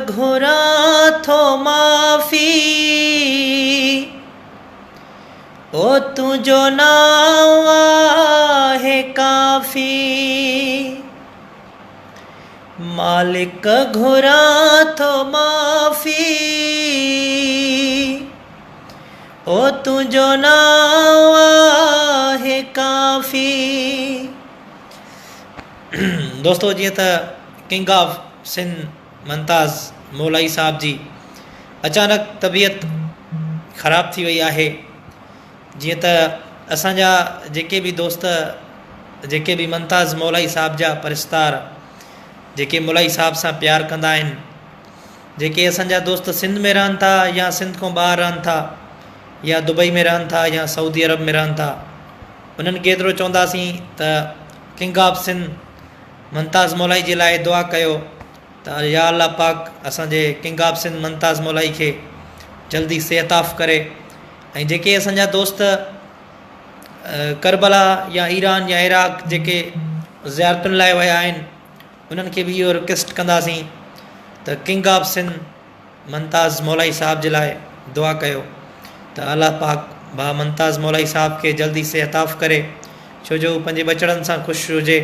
घुरां थो माफ़ी, ओ तुंहिंजो नाम आहे काफ़ी। मालिक घुरां थो माफ़ी, ओ तुंहिंजो नाम आहे काफ़ी। दोस्तों, जीअं त किंग ऑफ सिंध मुमताज़ मौलाई साहब जी अचानक तबीयत ख़राब थी वई आहे। जीअं त असांजा जेके बि दोस्त, जेके बि मुमताज़ मौलाई साहब जा परिस्तार, जेके मौलाई साहब सां प्यार कंदा आहिनि, जेके असांजा दोस्त सिंध में रहनि था या सिंध खां ॿाहिरि रहनि था, या दुबई में रहनि था या सऊदी अरब में रहनि था, उन्हनि खे एतिरो चवंदासीं त किंग ऑफ सिंध मुमताज़ मौलाई जे लाइ दुआ कयो त या अल्लाह पाक असांजे किंग ऑफ सिंध मुमताज़ मौलाई खे जल्दी सेहताफ़ करे। ऐं जेके असांजा दोस्त करबला या ईरान या इराक जेके ज़ियारतुनि लाइ विया आहिनि, उन्हनि खे बि इहो रिक्वेस्ट कंदासीं त किंग ऑफ सिंध मुमताज़ मौलाई साहब जे लाइ दुआ कयो त अल्लाह पाक भा मुमताज़ मौलाई साहब खे जल्दी सेहताफ़ करे, छो जो पंहिंजे बचड़नि सां ख़ुशि हुजे।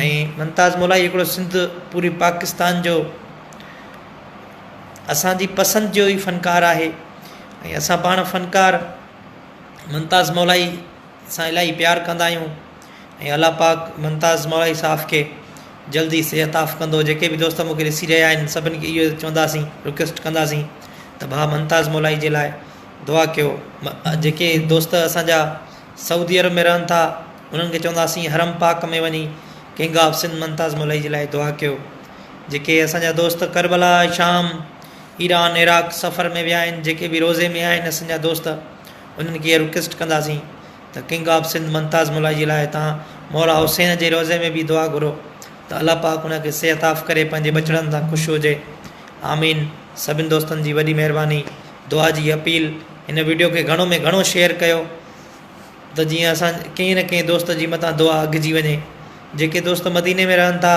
ऐं मुमताज़ मौलाई हिकिड़ो सिंध पूरी पाकिस्तान जो असांजी पसंदि जो ई फ़नकार आहे। ऐं असां पाण फ़नकार मुमताज़ मौलाई सां इलाही प्यार कंदा आहियूं। ऐं अल्लाह पाक मुमताज़ मौलाई साहब खे जल्दी सेहताफ़ कंदो। जेके बि दोस्त मूंखे ॾिसी रहिया आहिनि, सभिनी खे इहो चवंदासीं, रिक्वेस्ट कंदासीं त भा मुमताज़ मौलाई जे लाइ दुआ कयो। जेके दोस्त असांजा सऊदी अरब में रहनि था, उन्हनि खे चवंदासीं हरम पाक में वञी किंग ऑफ सिंध मुमताज़ मौलाई जे लाइ दुआ कयो। जेके असांजा दोस्त करबला, शाम, ईरान, इराक सफ़र में विया आहिनि, जेके बि रोज़े में आहिनि असांजा दोस्त, उन्हनि खे रिक्वेस्ट कंदासीं त किंग ऑफ सिंध मुमताज़ मौलाई जे लाइ तव्हां मौला हुसैन जे रोज़े में बि दुआ घुरो त अल्लाह पाक उनखे सेहताफ़ करे पंहिंजे बचड़नि सां ख़ुशि हुजे। आमीन। सभिनि दोस्तनि जी वॾी महिरबानी। दुआ जी अपील। हिन वीडियो खे घणो में घणो शेयर कयो त जीअं असां कंहिं न कंहिं दोस्त जी मथां दुआ अॻिजी वञे। जेके दोस्त मदीने में रहनि था,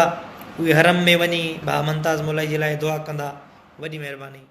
उहे हरम में वञी भा मुमताज़ मौलाई जे लाइ दुआ कंदा। वॾी महिरबानी।